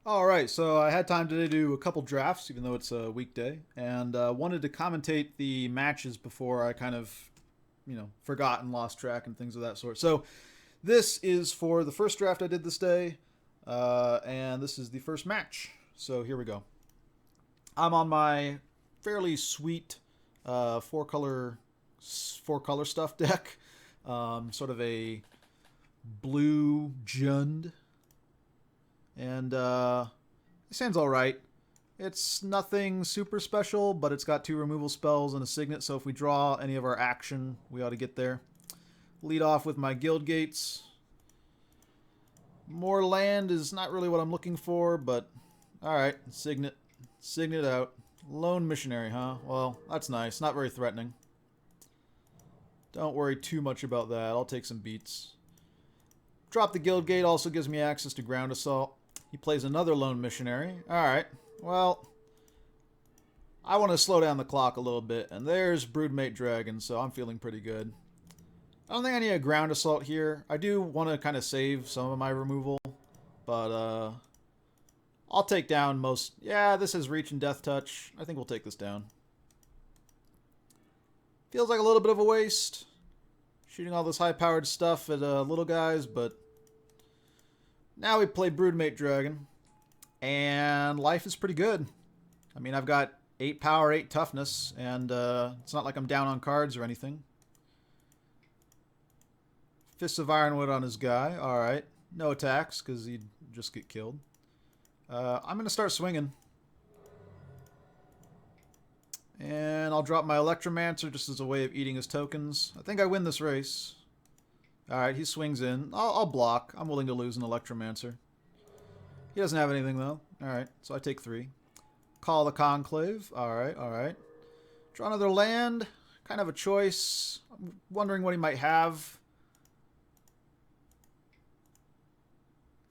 All right, so I had time today to do a couple drafts, even though it's a weekday, and wanted to commentate the matches before I kind of, forgot and lost track and things of that sort. So this is for the first draft I did this day, and this is the first match. So here we go. I'm on my fairly sweet four color stuff deck, sort of a blue Jund, and it sounds all right. It's nothing super special, but it's got two removal spells and a signet, so if we draw any of our action, we ought to get there. Lead off with my guild gates. More land is not really what I'm looking for, but alright, signet. Signet out. Lone missionary, huh? Well, that's nice. Not very threatening. Don't worry too much about that. I'll take some beats. Drop the guild gate also gives me access to ground assault. He plays another lone missionary. Alright, well, I want to slow down the clock a little bit, and there's Broodmate Dragon, so I'm feeling pretty good. I don't think I need a ground assault here. I do want to kind of save some of my removal, but I'll take down most... Yeah, this is reach and death touch. I think we'll take this down. Feels like a little bit of a waste. Shooting all this high-powered stuff at little guys, but... Now we play Broodmate Dragon, and life is pretty good. I mean, I've got 8 power, 8 toughness, and it's not like I'm down on cards or anything. Fists of Ironwood on his guy. Alright. No attacks, because he'd just get killed. I'm going to start swinging. And I'll drop my Electromancer just as a way of eating his tokens. I think I win this race. Alright, he swings in. I'll block. I'm willing to lose an Electromancer. He doesn't have anything, though. Alright, so I take 3. Call the Conclave. Alright, alright. Draw another land. Kind of a choice. I'm wondering what he might have.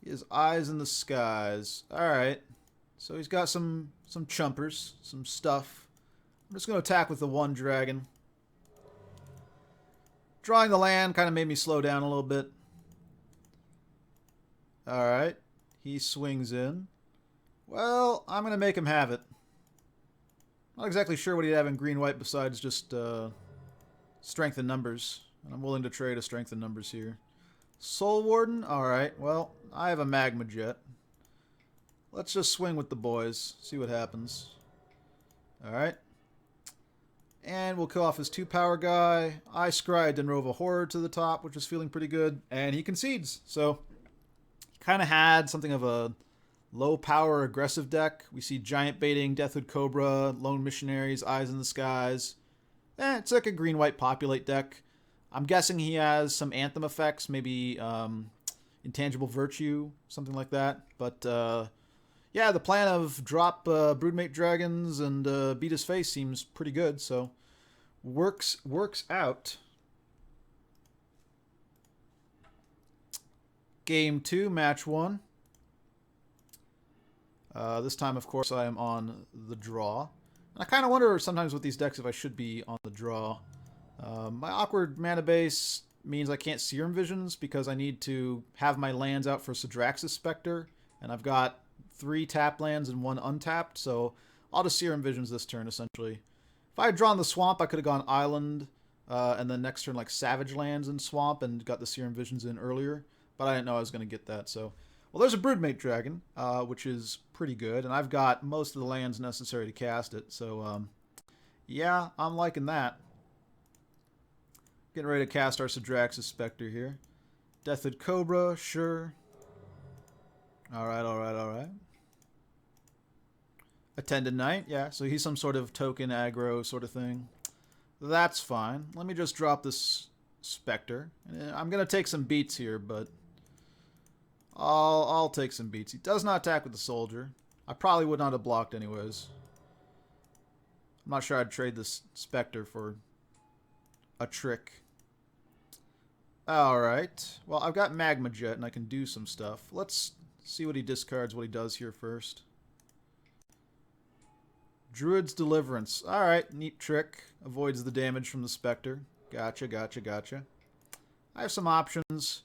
He has eyes in the skies. Alright. So he's got some chumpers. Some stuff. I'm just going to attack with the one dragon. Drawing the land kind of made me slow down a little bit. Alright. He swings in. Well, I'm going to make him have it. Not exactly sure what he'd have in green-white besides just strength in numbers. And I'm willing to trade a strength in numbers here. Soul Warden? Alright, well, I have a Magma Jet. Let's just swing with the boys. See what happens. Alright. And we'll kill off his 2-power guy. I scried and drove a horror to the top, which is feeling pretty good. And he concedes. So, he kind of had something of a low-power aggressive deck. We see Giant Baiting, Deathhood Cobra, Lone Missionaries, Eyes in the Skies. It's like a green-white populate deck. I'm guessing he has some Anthem effects, maybe Intangible Virtue, something like that. But, yeah, the plan of drop Broodmate Dragons and beat his face seems pretty good, so works out. Game 2, match 1. This time, of course, I am on the draw. And I kind of wonder sometimes with these decks if I should be on the draw. My awkward mana base means I can't Serum Visions because I need to have my lands out for Sidrax's Spectre, and I've got 3 tapped lands and 1 untapped, so I'll just Serum Visions this turn, essentially. If I had drawn the Swamp, I could have gone Island, and then next turn, like, Savage Lands and Swamp, and got the Serum Visions in earlier, but I didn't know I was going to get that, so... Well, there's a Broodmate Dragon, which is pretty good, and I've got most of the lands necessary to cast it, so, yeah, I'm liking that. Getting ready to cast our Sidrax's Spectre here. Deathhood Cobra, sure. Alright, alright, alright. Attendant Knight, yeah, so he's some sort of token aggro sort of thing. That's fine. Let me just drop this Spectre. I'm going to take some beats here, but I'll take some beats. He does not attack with the Soldier. I probably would not have blocked anyways. I'm not sure I'd trade this Spectre for a trick. Alright. Well, I've got Magma Jet and I can do some stuff. Let's see what he discards, what he does here first. Druid's Deliverance. Alright, neat trick. Avoids the damage from the Spectre. Gotcha, gotcha, gotcha. I have some options.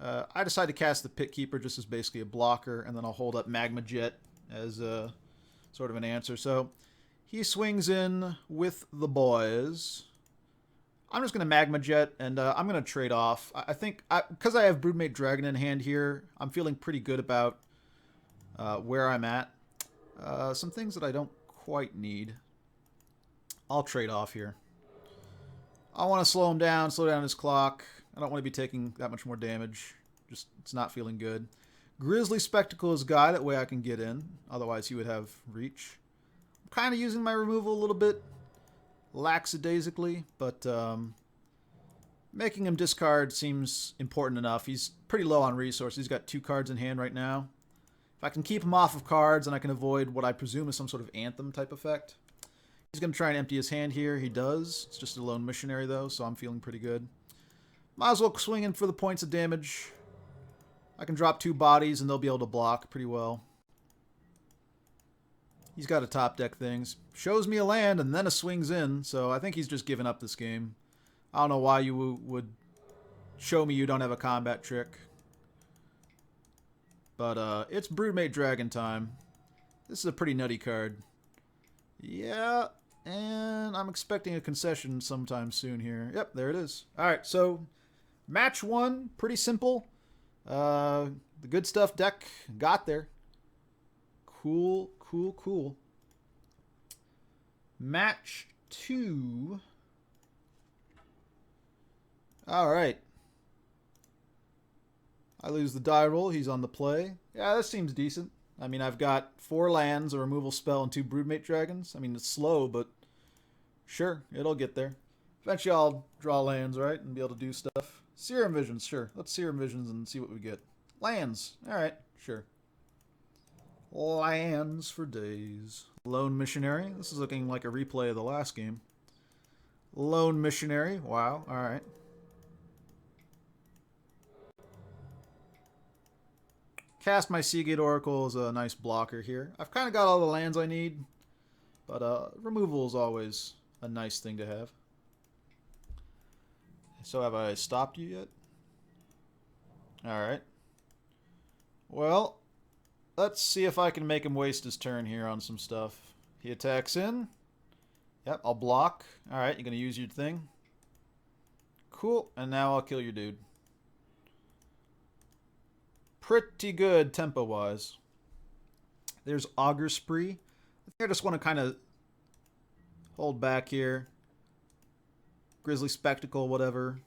I decide to cast the Pit Keeper just as basically a blocker, and then I'll hold up Magma Jet as a sort of an answer. So he swings in with the boys. I'm just going to Magma Jet, and I'm going to trade off. I think, because I have Broodmate Dragon in hand here, I'm feeling pretty good about where I'm at. Some things that I don't quite need. I'll trade off here. I want to slow him down, slow down his clock. I don't want to be taking that much more damage. Just, it's not feeling good. Grizzly Spectacle is a guy, that way I can get in. Otherwise, he would have reach. I'm kind of using my removal a little bit lackadaisically, but making him discard seems important enough. He's pretty low on resources. He's got 2 cards in hand right now. If I can keep him off of cards, and I can avoid what I presume is some sort of Anthem type effect. He's going to try and empty his hand here. He does. It's just a lone missionary, though, so I'm feeling pretty good. Might as well swing in for the points of damage. I can drop 2 bodies, and they'll be able to block pretty well. He's got to top deck things. Shows me a land, and then a swings in, so I think he's just given up this game. I don't know why you would show me you don't have a combat trick. But it's Broodmate Dragon time. This is a pretty nutty card. Yeah, and I'm expecting a concession sometime soon here. Yep, there it is. Alright, so match 1, pretty simple. The good stuff deck got there. Cool, cool, cool. Match 2. Alright. I lose the die roll. He's on the play. Yeah, that seems decent. I mean, I've got 4 lands, a removal spell, and 2 Broodmate Dragons. I mean, it's slow, but sure, it'll get there. Eventually I'll draw lands, right, and be able to do stuff. Serum Visions, sure. Let's Serum Visions and see what we get. Lands. Alright, sure. Lands for days. Lone Missionary. This is looking like a replay of the last game. Lone Missionary. Wow, alright. Cast my Seagate Oracle is a nice blocker here. I've kind of got all the lands I need, but removal is always a nice thing to have. So have I stopped you yet? Alright. Well, let's see if I can make him waste his turn here on some stuff. He attacks in. Yep, I'll block. Alright, you're going to use your thing. Cool, and now I'll kill your dude. Pretty good tempo-wise. There's Augur Spree. I think I just want to kind of hold back here. Grizzly Spectacle, whatever.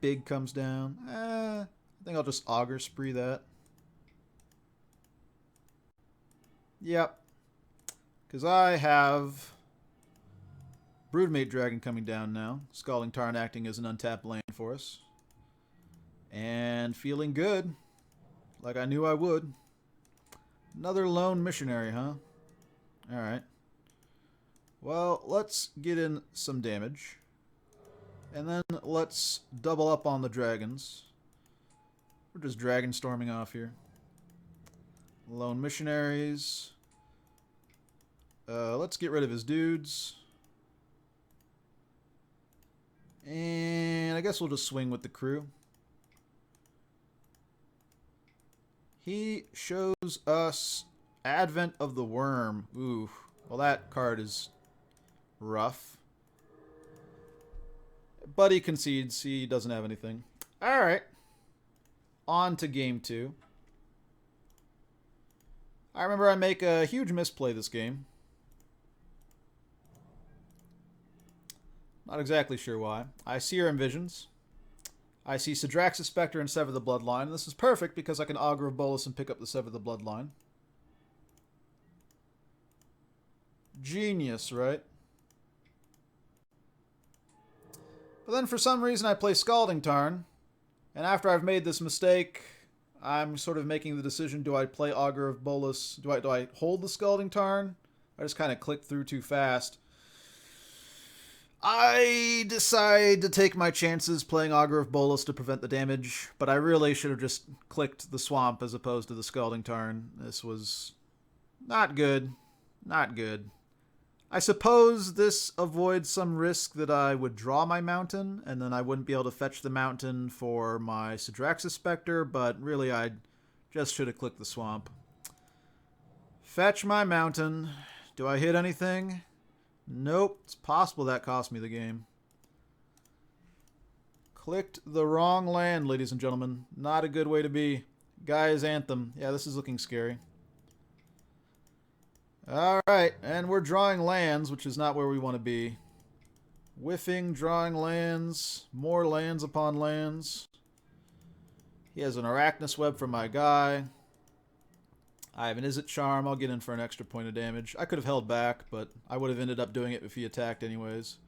Big comes down. I think I'll just Augur Spree that. Yep. Because I have Broodmate Dragon coming down now. Scalding Tarn acting as an untapped land for us. And feeling good. Like I knew I would. Another lone missionary, huh? Alright. Well, let's get in some damage. And then let's double up on the dragons. We're just dragon storming off here. Lone missionaries. Let's get rid of his dudes. And I guess we'll just swing with the crew. He shows us Advent of the Worm. Ooh, well that card is rough. But he concedes. He doesn't have anything. Alright. On to game 2. I remember I make a huge misplay this game. Not exactly sure why. I see Serum Visions. I see Sidrax's Spectre and Sever the Bloodline. This is perfect because I can Augur of Bolas and pick up the Sever the Bloodline. Genius, right? But then for some reason I play Scalding Tarn. And after I've made this mistake, I'm sort of making the decision, do I play Augur of Bolas? Do I hold the Scalding Tarn? I just kind of clicked through too fast. I decide to take my chances playing Augur of Bolas to prevent the damage, but I really should have just clicked the Swamp as opposed to the Scalding Tarn. This was not good. Not good. I suppose this avoids some risk that I would draw my mountain, and then I wouldn't be able to fetch the mountain for my Sidraxis Spectre, but really I just should have clicked the swamp. Fetch my mountain. Do I hit anything? Nope. It's possible that cost me the game. Clicked the wrong land, ladies and gentlemen. Not a good way to be. Guy's Anthem. Yeah, this is looking scary. Alright, and we're drawing lands, which is not where we want to be. Whiffing, drawing lands, more lands upon lands. He has an Arachnus Web for my guy. I have an Izzet Charm. I'll get in for an extra point of damage. I could have held back, but I would have ended up doing it if he attacked anyways.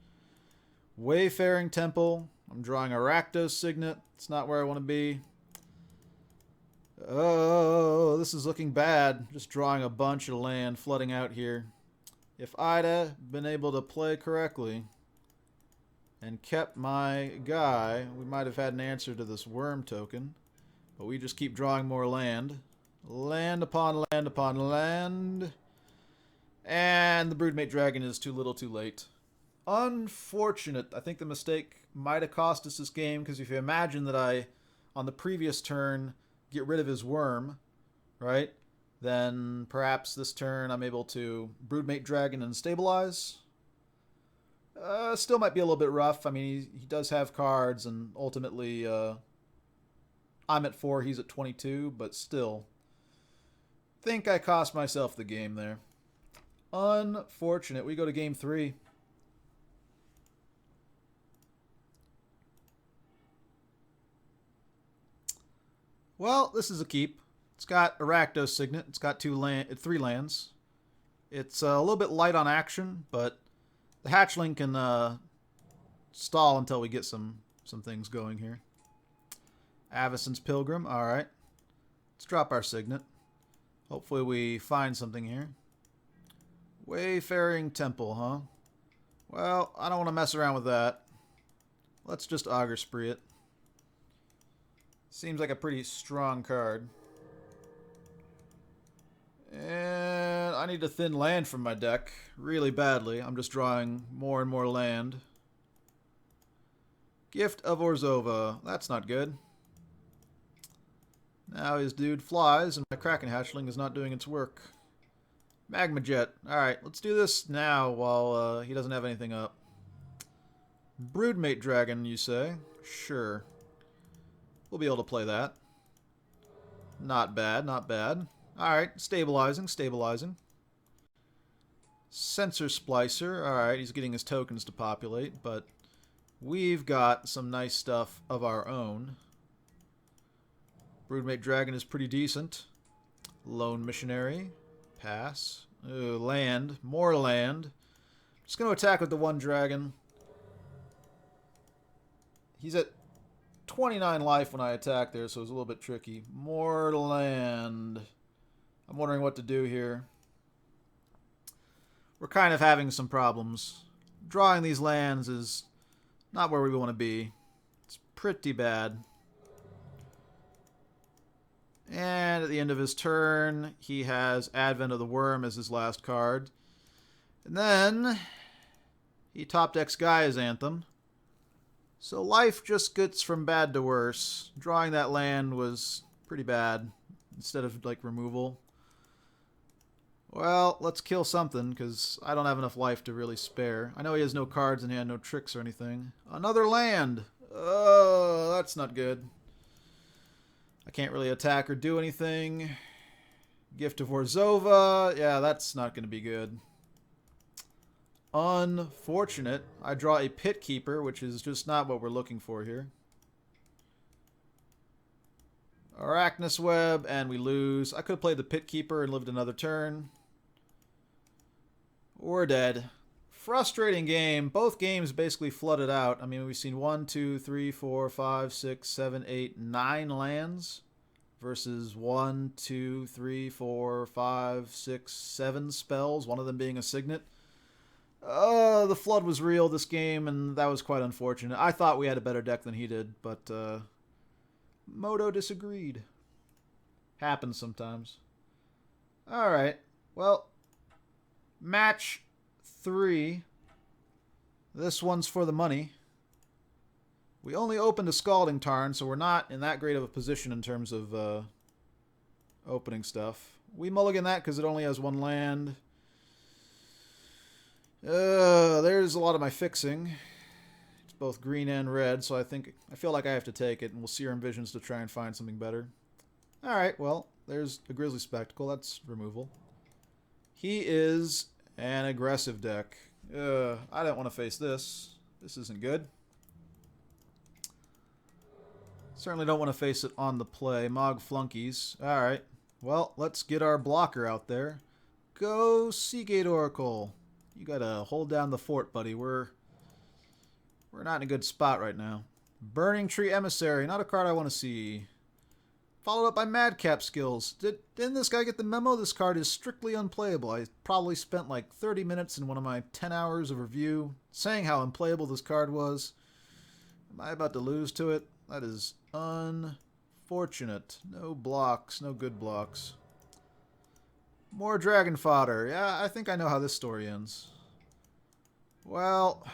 Wayfaring Temple. I'm drawing a Rakdos Signet. It's not where I want to be. Oh, this is looking bad. Just drawing a bunch of land, flooding out here. If I'd been able to play correctly and kept my guy, we might have had an answer to this worm token. But we just keep drawing more land. Land upon land upon land. And the Broodmate Dragon is too little too late. Unfortunate. I think the mistake might have cost us this game, because if you imagine that I, on the previous turn, get rid of his worm, right? Then perhaps this turn I'm able to Broodmate Dragon and stabilize. Still might be a little bit rough. I mean, he does have cards, and ultimately I'm at 4, he's at 22, but still. Think I cost myself the game there. Unfortunate. We go to game 3. Well, this is a keep. It's got a Rakdos Signet. It's got 3 lands. It's a little bit light on action, but the hatchling can stall until we get some things going here. Avacyn's Pilgrim. All right. Let's drop our Signet. Hopefully we find something here. Wayfaring Temple, huh? Well, I don't want to mess around with that. Let's just Augur Spree it. Seems like a pretty strong card. And I need to thin land from my deck really badly. I'm just drawing more and more land. Gift of Orzhova. That's not good. Now his dude flies, and my Kraken Hatchling is not doing its work. Magma Jet. Alright, let's do this now while he doesn't have anything up. Broodmate Dragon, you say? Sure. We'll be able to play that. Not bad, not bad. Alright, stabilizing, stabilizing. Sensor Splicer. Alright, he's getting his tokens to populate, but we've got some nice stuff of our own. Broodmate Dragon is pretty decent. Lone Missionary. Pass. Ooh, land. More land. Just going to attack with the 1 dragon. He's at 29 life when I attack there, so it's a little bit tricky. More land. I'm wondering what to do here. We're kind of having some problems. Drawing these lands is not where we want to be. It's pretty bad. And at the end of his turn, he has Advent of the Worm as his last card. And then he top decks Gaia's Anthem. So life just gets from bad to worse. Drawing that land was pretty bad instead of like removal. Well, let's kill something because I don't have enough life to really spare. I know he has no cards in hand, no tricks or anything. Another land. Oh, that's not good. I can't really attack or do anything. Gift of Orzhova. Yeah, that's not going to be good. Unfortunate. I draw a Pit Keeper, which is just not what we're looking for here. Arachnus Web, and we lose. I could have played the Pit Keeper and lived another turn. We're dead. Frustrating game. Both games basically flooded out. I mean, we've seen 1, 2, 3, 4, 5, 6, 7, 8, 9 lands versus 1, 2, 3, 4, 5, 6, 7 spells, one of them being a Signet. The flood was real this game, and that was quite unfortunate. I thought we had a better deck than he did, but Moto disagreed. Happens sometimes. Alright, well, match 3. This one's for the money. We only opened a Scalding Tarn, so we're not in that great of a position in terms of opening stuff. We mulligan that because it only has 1 land. There's a lot of my fixing. It's both green and red, so I feel like I have to take it, and we'll Serum Visions to try and find something better. Alright, well, there's a Grizzly Spectacle. That's removal. He is an aggressive deck. I don't want to face this. This isn't good. Certainly don't want to face it on the play. Mog Flunkies. Alright. Well, let's get our blocker out there. Go Seagate Oracle. You gotta hold down the fort, buddy. We're not in a good spot right now. Burning Tree Emissary. Not a card I want to see. Followed up by Madcap Skills. Didn't this guy get the memo? This card is strictly unplayable. I probably spent like 30 minutes in one of my 10 hours of review saying how unplayable this card was. Am I about to lose to it? That is unfortunate. No blocks. No good blocks. More Dragon Fodder. Yeah, I think I know how this story ends. Well,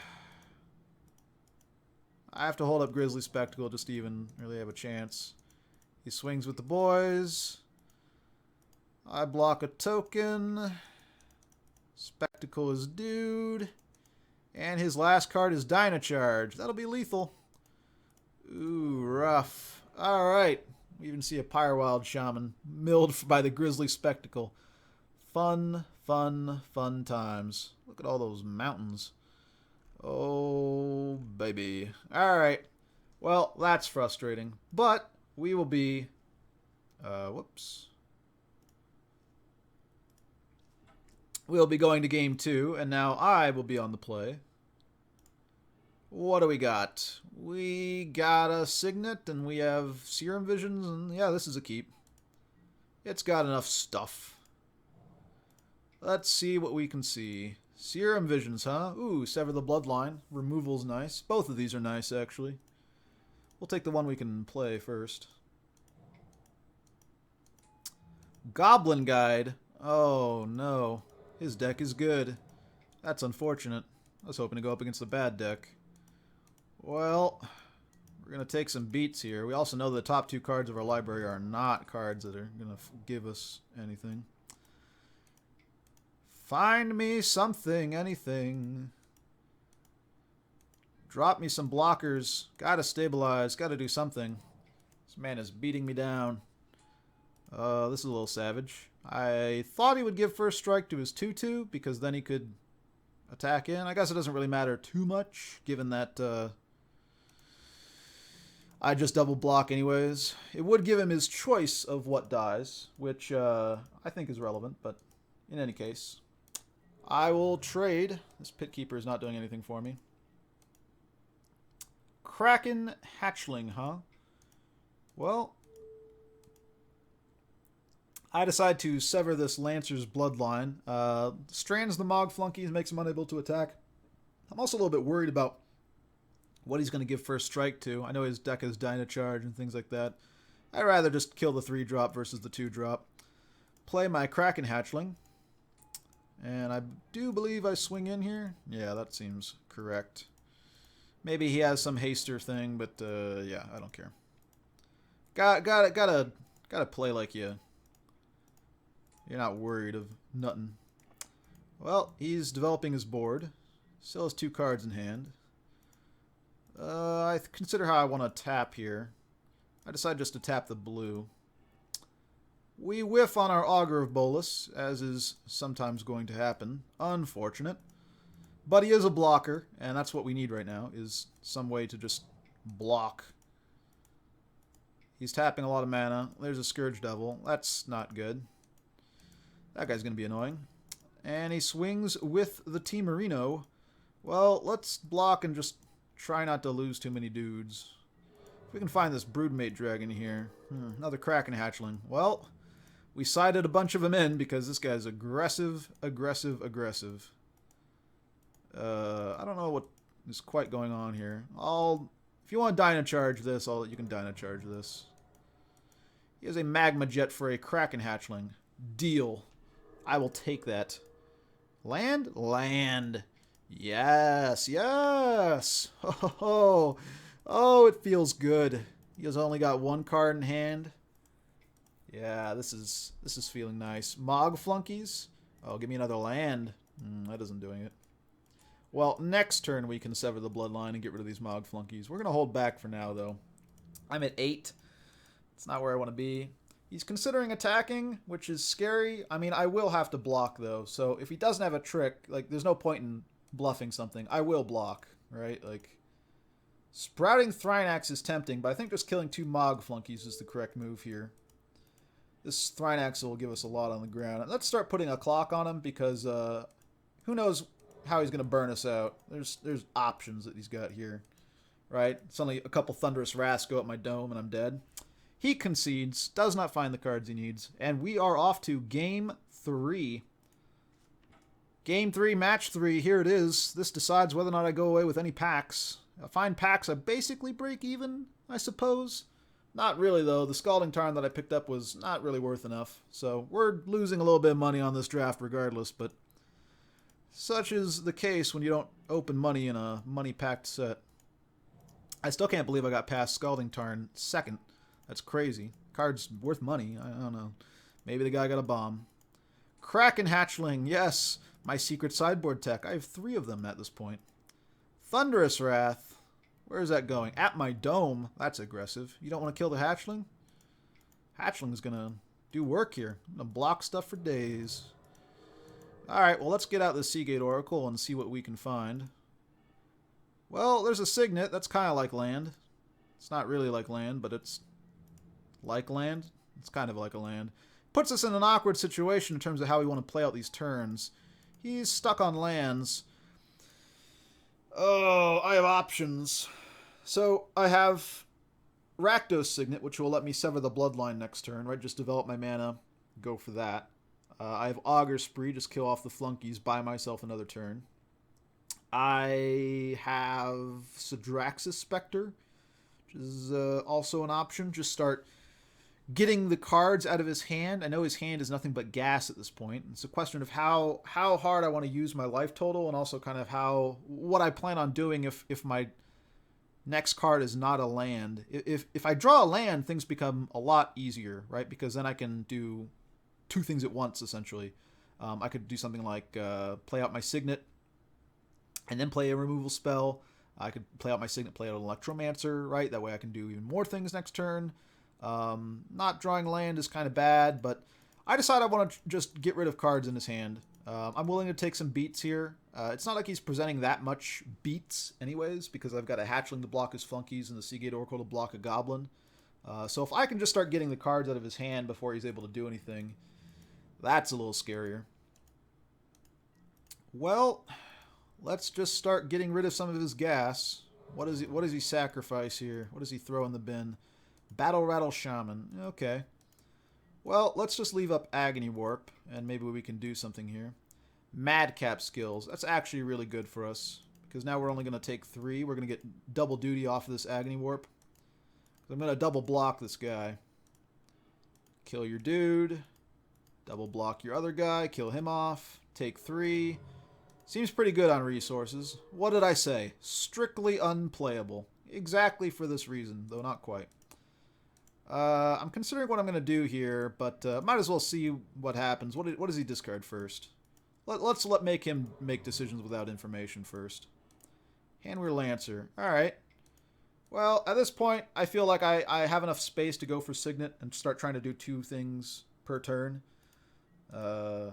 I have to hold up Grizzly Spectacle just to even really have a chance. He swings with the boys. I block a token. Spectacle is dude. And his last card is Dynacharge. That'll be lethal. Ooh, rough. Alright. We even see a Pyrewild Shaman milled by the Grizzly Spectacle. Fun, fun, fun times. Look at all those mountains. Oh, baby. Alright. Well, that's frustrating. But we will be... whoops. We'll be going to game 2, and now I will be on the play. What do we got? We got a Signet, and we have Serum Visions, and yeah, this is a keep. It's got enough stuff. Let's see what we can see. Serum Visions, huh? Ooh, Sever the Bloodline. Removal's nice. Both of these are nice, actually. We'll take the one we can play first. Goblin Guide. Oh, no. His deck is good. That's unfortunate. I was hoping to go up against the bad deck. Well, we're going to take some beats here. We also know the top 2 cards of our library are not cards that are going to give us anything. Find me something, anything. Drop me some blockers. Gotta stabilize. Gotta do something. This man is beating me down. This is a little savage. I thought he would give first strike to his 2/2 because then he could attack in. I guess it doesn't really matter too much given that I just double block anyways. It would give him his choice of what dies, which I think is relevant, but in any case, I will trade. This Pit Keeper is not doing anything for me. Kraken Hatchling, huh? Well, I decide to sever this Lancer's bloodline. Strands the Mog Flunkies, makes him unable to attack. I'm also a little bit worried about what he's going to give first strike to. I know his deck has Dynacharge and things like that. I'd rather just kill the 3-drop versus the 2-drop. Play my Kraken Hatchling. And I do believe I swing in here. Yeah, that seems correct. Maybe he has some haster thing, but yeah, I don't care. Gotta play like you're not worried of nothing. Well, he's developing his board. Still has 2 cards in hand. I consider how I want to tap here. I decide just to tap the blue. We whiff on our Augur of Bolus, as is sometimes going to happen. Unfortunate. But he is a blocker, and that's what we need right now, is some way to just block. He's tapping a lot of mana. There's a Scourge Devil. That's not good. That guy's going to be annoying. And he swings with the T-Marino. Well, let's block and just try not to lose too many dudes. If we can find this Broodmate Dragon here. Another Kraken Hatchling. Well, we sided a bunch of them in because this guy's aggressive, aggressive, aggressive. I don't know what is quite going on here. If you want to Dynacharge this, you can Dynacharge this. He has a Magma Jet for a Kraken Hatchling. Deal. I will take that. Land? Land. Yes, yes. Oh, oh, it feels good. He has only got one card in hand. Yeah, this is feeling nice. Mog flunkies. Oh, give me another land. That isn't doing it. Well, next turn we can sever the bloodline and get rid of these Mog flunkies. We're going to hold back for now, though. I'm at 8. It's not where I want to be. He's considering attacking, which is scary. I mean, I will have to block, though. So if he doesn't have a trick, like, there's no point in bluffing something. I will block, right? Like, sprouting Thrinax is tempting, but I think just killing 2 Mog flunkies is the correct move here. This Thrinax will give us a lot on the ground. Let's start putting a clock on him because who knows how he's going to burn us out. There's options that he's got here, right? Suddenly a couple Thunderous Wraths go up my dome and I'm dead. He concedes, does not find the cards he needs, and we are off to Game 3. Game 3, Match 3, here it is. This decides whether or not I go away with any packs. If I find packs, I basically break even, I suppose. Not really, though. The Scalding Tarn that I picked up was not really worth enough. So we're losing a little bit of money on this draft regardless, but such is the case when you don't open money in a money-packed set. I still can't believe I got past Scalding Tarn second. That's crazy. Card's worth money. I don't know. Maybe the guy got a bomb. Kraken Hatchling. Yes, my secret sideboard tech. I have 3 of them at this point. Thunderous Wrath. Where is that going? At my dome. That's aggressive. You don't want to kill the Hatchling? Hatchling's going to do work here. I'm going to block stuff for days. Alright, well, let's get out the Seagate Oracle and see what we can find. Well, there's a Signet. That's kind of like land. It's not really like land, but it's like land. It's kind of like a land. Puts us in an awkward situation in terms of how we want to play out these turns. He's stuck on lands. Oh, I have options. So I have Rakdos Signet, which will let me sever the bloodline next turn, right? Just develop my mana, go for that. I have Augur Spree, just kill off the flunkies, buy myself another turn. I have Sidraxis Spectre, which is also an option. Just start getting the cards out of his hand. I know his hand is nothing but gas at this point. It's a question of how hard I want to use my life total, and also kind of what I plan on doing if my next card is not a land. If I draw a land, things become a lot easier, right? Because then I can do 2 things at once, essentially. I could do something like play out my Signet and then play a removal spell. I could play out my Signet, play out an Electromancer, right? That way I can do even more things next turn. Not drawing land is kind of bad, but I decide I want to just get rid of cards in his hand. I'm willing to take some beats here. It's not like he's presenting that much beats anyways, because I've got a Hatchling to block his flunkies and the Seagate Oracle to block a Goblin. So if I can just start getting the cards out of his hand before he's able to do anything, that's a little scarier. Well, let's just start getting rid of some of his gas. What does he sacrifice here? What does he throw in the bin? Battle Rattle Shaman. Okay. Well, let's just leave up Agony Warp, and maybe we can do something here. Madcap Skills. That's actually really good for us, because now we're only going to take 3. We're going to get double duty off of this Agony Warp. I'm going to double block this guy. Kill your dude. Double block your other guy. Kill him off. Take 3. Seems pretty good on resources. What did I say? Strictly unplayable. Exactly for this reason, though not quite. I'm considering what I'm going to do here, but might as well see what happens. What does he discard first? Let's make him make decisions without information first. Handwear Lancer. Alright. Well, at this point, I feel like I have enough space to go for Signet and start trying to do 2 things per turn. I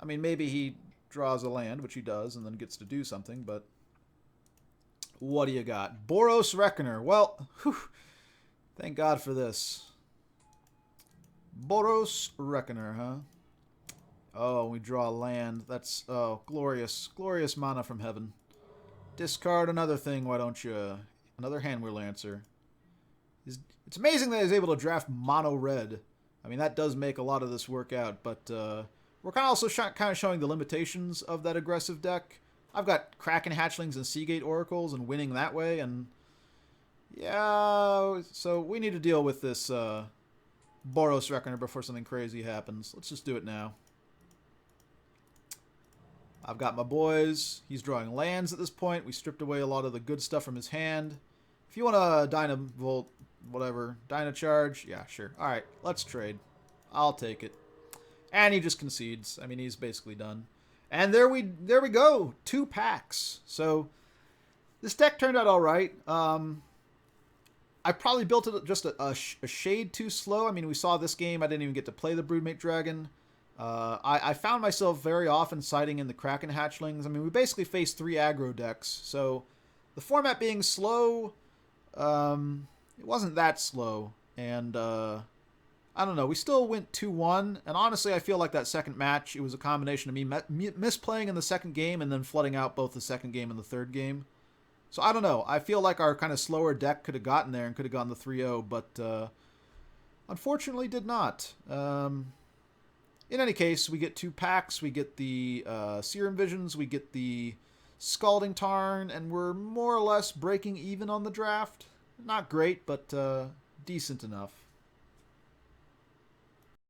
mean, maybe he draws a land, which he does, and then gets to do something, but what do you got? Boros Reckoner. Well, whew. Thank God for this. Boros Reckoner, huh? Oh, we draw a land. That's, oh, glorious. Glorious mana from heaven. Discard another thing, why don't you? Another Handwear Lancer. It's amazing that he's able to draft mono red. I mean, that does make a lot of this work out, but we're kind of also kind of showing the limitations of that aggressive deck. I've got Kraken Hatchlings and Seagate Oracles and winning that way, and yeah, so we need to deal with this Boros Reckoner before something crazy happens. Let's just do it now. I've got my boys. He's drawing lands at this point. We stripped away a lot of the good stuff from his hand. If you want to Dynavolt, whatever, Dynacharge, yeah, sure. All right, let's trade. I'll take it. And he just concedes. I mean, he's basically done. And there we go. 2 packs. So this deck turned out all right. I probably built it just a shade too slow. I mean, we saw this game. I didn't even get to play the Broodmate Dragon. I found myself very often siding in the Kraken Hatchlings. I mean, we basically faced 3 aggro decks. So the format being slow, it wasn't that slow. And I don't know. We still went 2-1. And honestly, I feel like that second match, it was a combination of me misplaying in the second game and then flooding out both the second game and the third game. So I don't know. I feel like our kind of slower deck could have gotten there and could have gotten the 3-0, but unfortunately did not. In any case, we get 2 packs. We get the Serum Visions. We get the Scalding Tarn, and we're more or less breaking even on the draft. Not great, but decent enough.